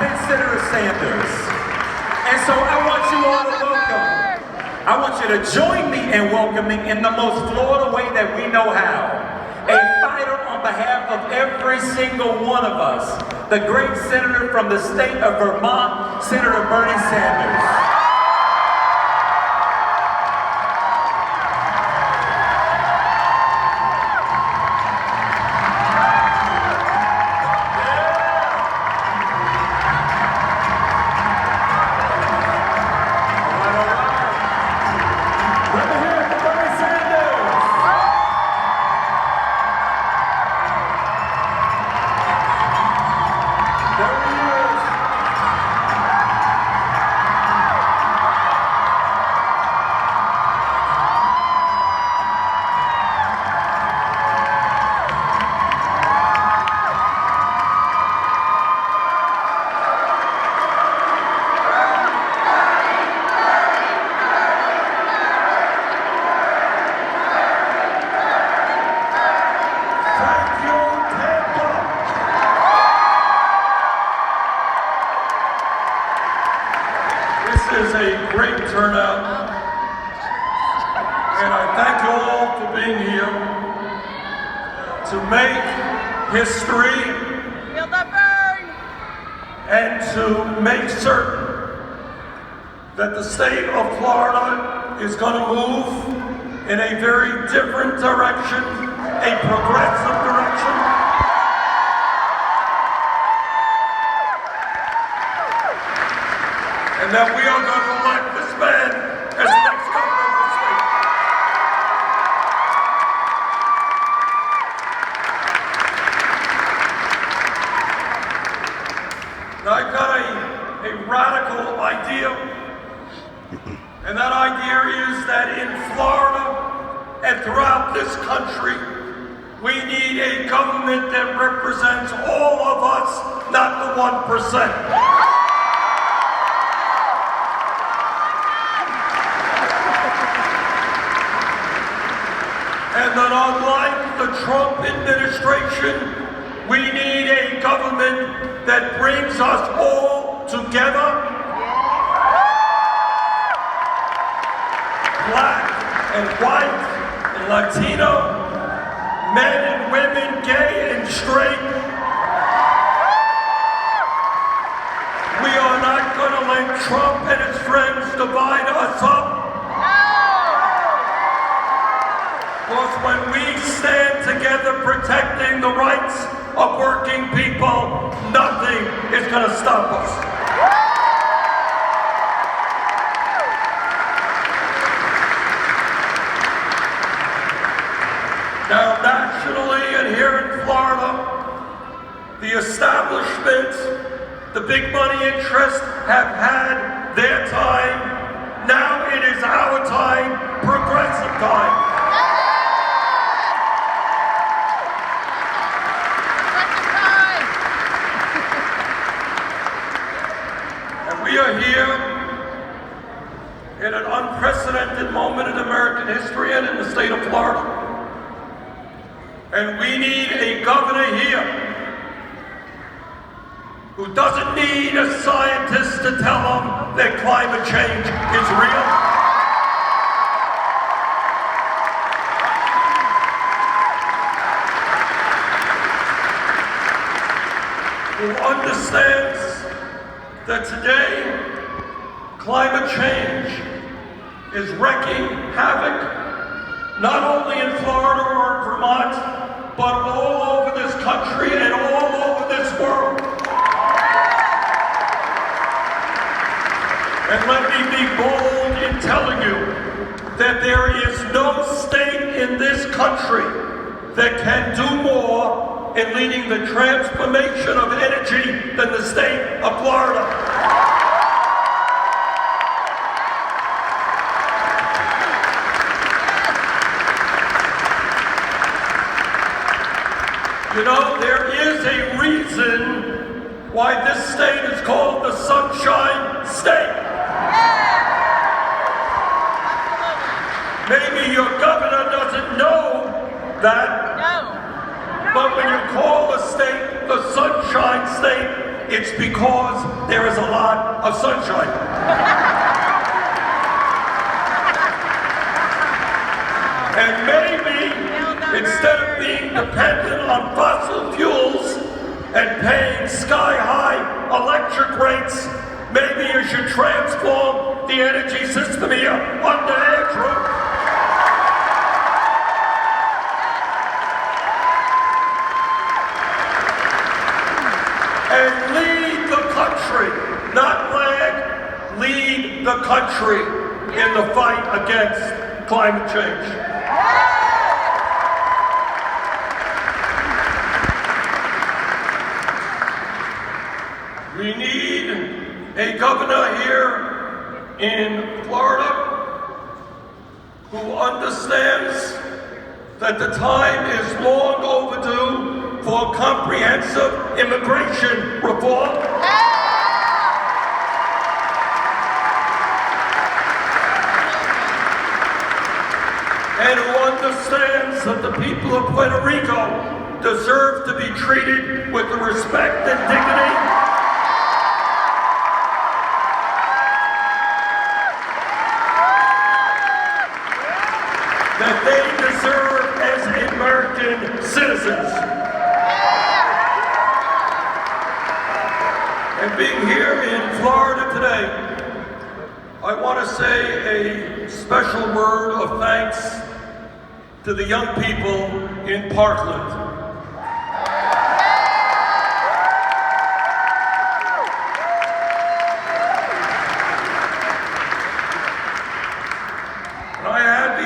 been Senator Sanders. And so I want you all to welcome. I want you to join me in welcoming in the most Florida way that we know how. A fighter on behalf of every single one of us. The great senator from the state of Vermont, Senator Bernie Sanders. This is a great turnout, and I thank you all for being here to make history and to make certain that the state of Florida is going to move in a very different direction, a progressive direction. And that we are going to elect this man as the next governor of the state. Now I've got a radical idea, and that idea is that in Florida and throughout this country, we need a government that represents all of us, not the 1%. And that unlike the Trump administration, we need a government that brings us all together. Black and white and Latino, men and women, gay and straight. We are not going to let Trump and his friends divide us up. Because when we stand together protecting the rights of working people, nothing is going to stop us. Now, nationally and here in Florida, the establishment, the big money interests have had their time. Now it is our time, progressive time. We are here in an unprecedented moment in American history and in the state of Florida. And we need a governor here who doesn't need a scientist to tell him that climate change is real. Who understands that today, climate change is wreaking havoc, not only in Florida or in Vermont, but all over this country and all over this world. And let me be bold in telling you that there is no state in this country that can do more in leading the transformation of energy than the state of Florida. You know, there is a reason why this state is called the Sunshine State. Maybe your governor doesn't know that. No. But when you call the state the Sunshine State, it's because there is a lot of sunshine. And maybe, instead of being dependent on fossil fuels and paying sky-high electric rates, maybe you should transform the energy system here under Andrew. And lead the country, not lag, lead the country in the fight against climate change. We need a governor here in Florida who understands that the time is long overdue for comprehensive immigration reform. And who understands that the people of Puerto Rico deserve to be treated with the respect and dignity that they deserve as American citizens. And being here in Florida today, I want to say a special word of thanks to the young people in Parkland.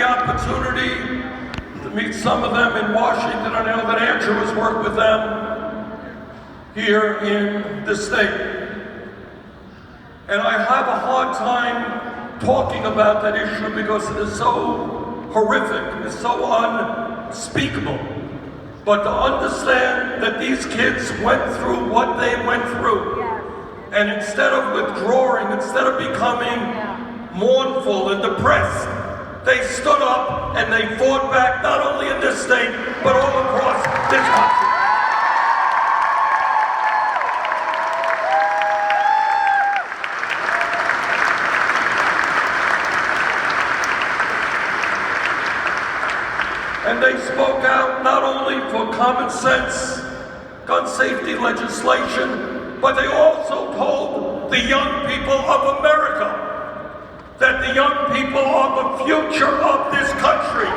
Opportunity to meet some of them in Washington. I know that Andrew has worked with them here in the state. And I have a hard time talking about that issue because it is so horrific, it's so unspeakable. But to understand that these kids went through what they went through, and instead of withdrawing, instead of becoming mournful and depressed, they stood up and they fought back, not only in this state, but all across this country. And they spoke out not only for common sense, gun safety legislation, but they also told the young people of America that the young people are the future of this country.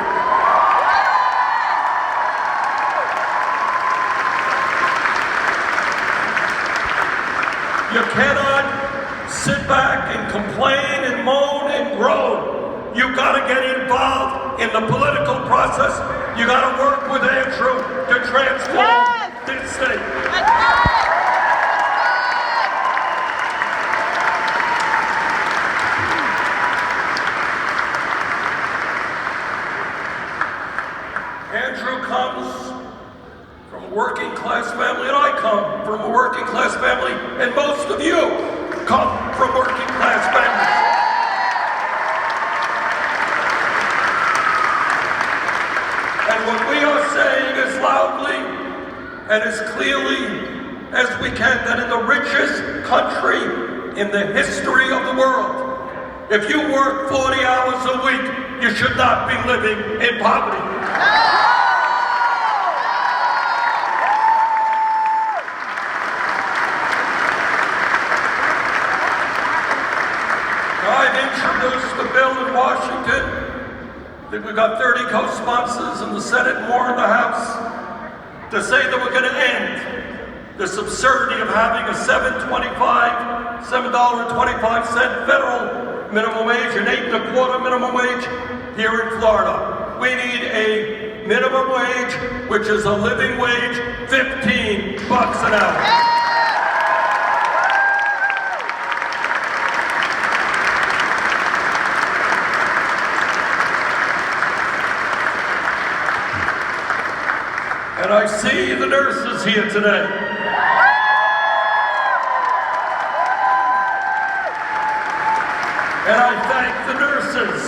You cannot sit back and complain and moan and groan. You gotta get involved in the political process. You gotta work with Andrew to transform this state. Andrew comes from a working class family, and I come from a working class family, and most of you come from working class families. And what we are saying as loudly and as clearly as we can, that in the richest country in the history of the world, if you work 40 hours a week, you should not be living in poverty. I've introduced the bill in Washington. I think we've got 30 co-sponsors in the Senate, more in the House, to say that we're going to end this absurdity of having a $7.25 federal minimum wage and $8.25 minimum wage here in Florida. We need a minimum wage, which is a living wage, $15 an hour. And I see the nurses here today. And I thank the nurses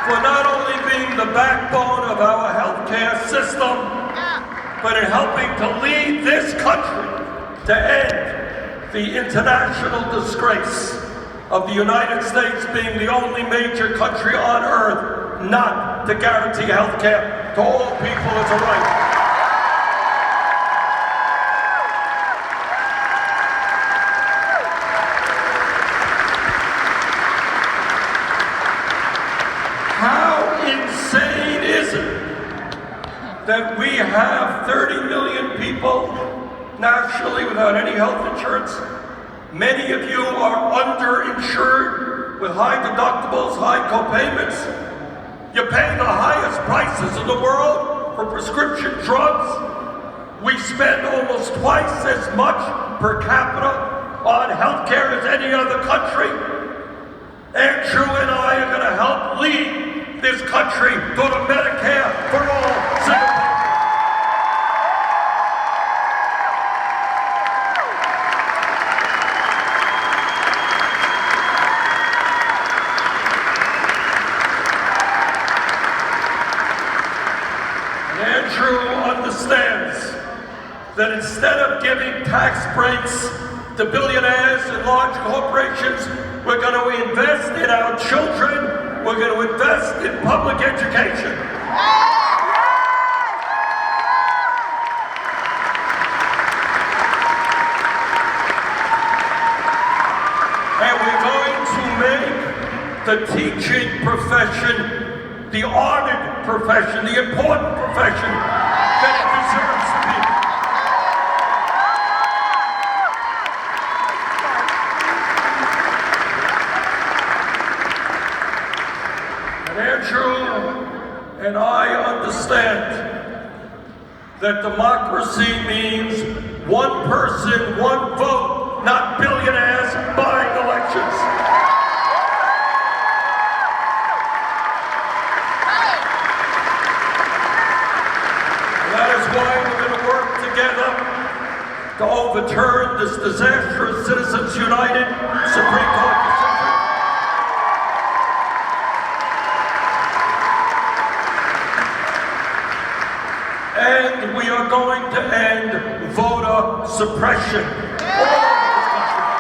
for not only being the backbone of our healthcare system, but in helping to lead this country to end the international disgrace of the United States being the only major country on earth not to guarantee health care to all people as a right. How insane is it that we have 30 million people nationally without any health insurance? Many of you are underinsured with high deductibles, high co-payments. You pay the highest prices in the world for prescription drugs. We spend almost twice as much per capita on healthcare as any other country. Andrew and I are going to help lead this country to the Medicare for all Singapore. Andrew understands that instead of giving tax breaks to billionaires and large corporations, we're going to invest in our children. We're going to invest in public education. And we're going to make the teaching profession the honored profession, the important profession that it deserves to be. And Andrew and I understand that democracy means one person, one vote, not billionaires buying elections. Why we're going to work together to overturn this disastrous Citizens United Supreme Court decision. And we are going to end voter suppression all over this country.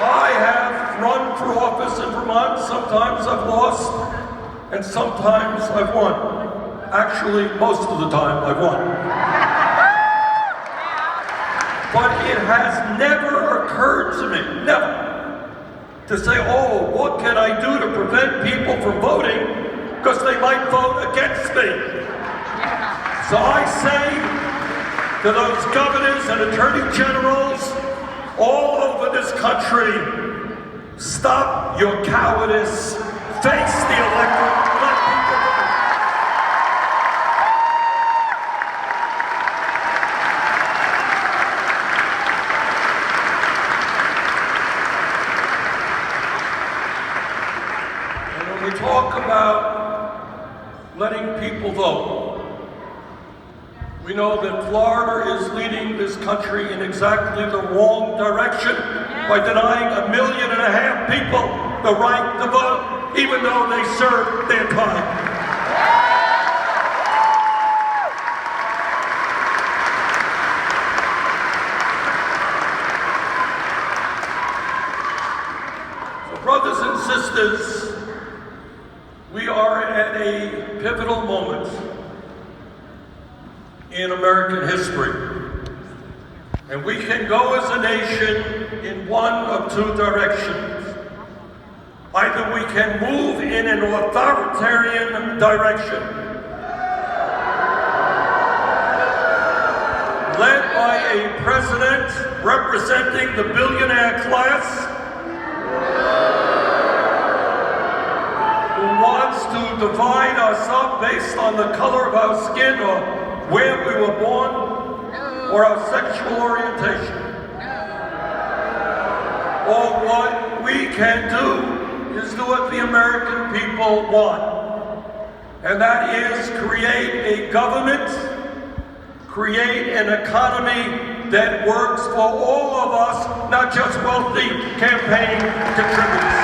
I have run for office in Vermont. Sometimes I've lost, and sometimes I've won. Actually, most of the time I've won. But it has never occurred to me, never, to say, oh, what can I do to prevent people from voting because they might vote against me? So I say to those governors and attorney generals all over this country, stop your cowardice, face the electorate, let people vote. And when we talk about letting people vote, we know that Florida is leading this country in exactly the wrong direction by denying 1.5 million people the right to vote, even though they served their time. So, brothers and sisters, we are at a pivotal moment in American history. And we can go as a nation in one of two directions. Either we can move in an authoritarian direction, led by a president representing the billionaire class, who wants to divide us up based on the color of our skin or where we were born, or our sexual orientation. Or what we can do is do what the American people want. And that is create a government, create an economy that works for all of us, not just wealthy campaign contributors.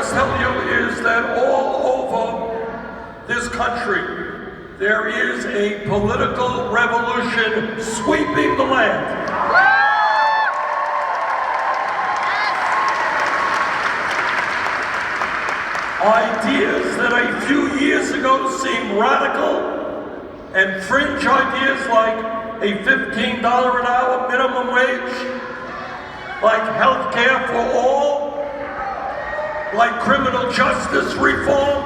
must tell you is that all over this country, there is a political revolution sweeping the land. Ideas that a few years ago seemed radical and fringe ideas like a $15 an hour minimum wage, like health care for all, like criminal justice reform,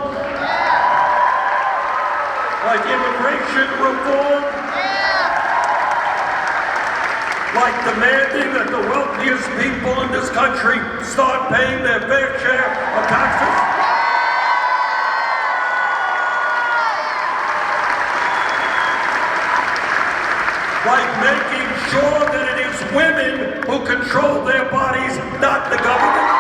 like immigration reform, like demanding that the wealthiest people in this country start paying their fair share of taxes. Like making sure that it is women who control their bodies, not the government.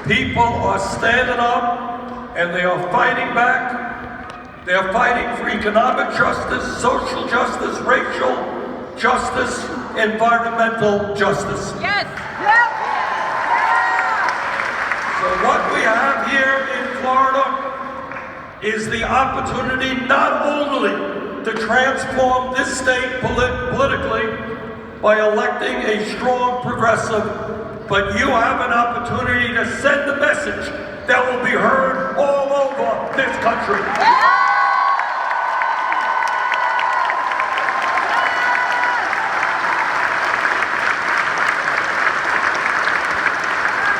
People are standing up and they are fighting back. They are fighting for economic justice, social justice, racial justice, environmental justice. Yes. Yep. So what we have here in Florida is the opportunity not only to transform this state politically by electing a strong progressive, but you have an opportunity to send a message that will be heard all over this country.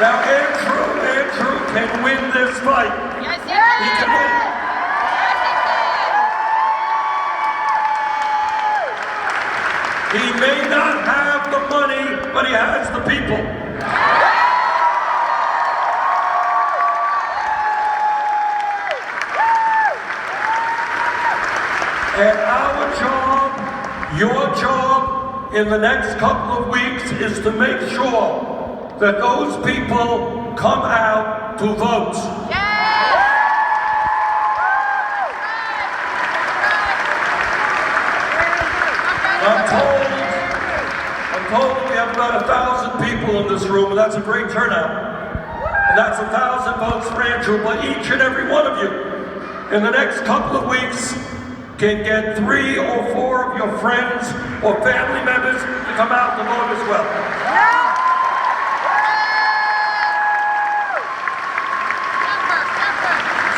Now Andrew can win this fight. Yes, He can win. He may not have the money, but he has the people. And our job, your job in the next couple of weeks is to make sure that those people come out to vote. I'm told we have about 1,000 people in this room, and that's a great turnout. And that's 1,000 votes for Andrew, but each and every one of you, in the next couple of weeks, can get 3 or 4 of your friends or family members to come out and vote as well.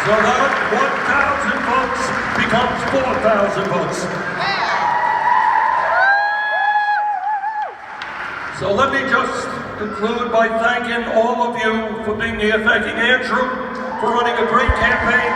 So that 1,000 votes becomes 4,000 votes. So let me just conclude by thanking all of you for being here, thanking Andrew for running a great campaign.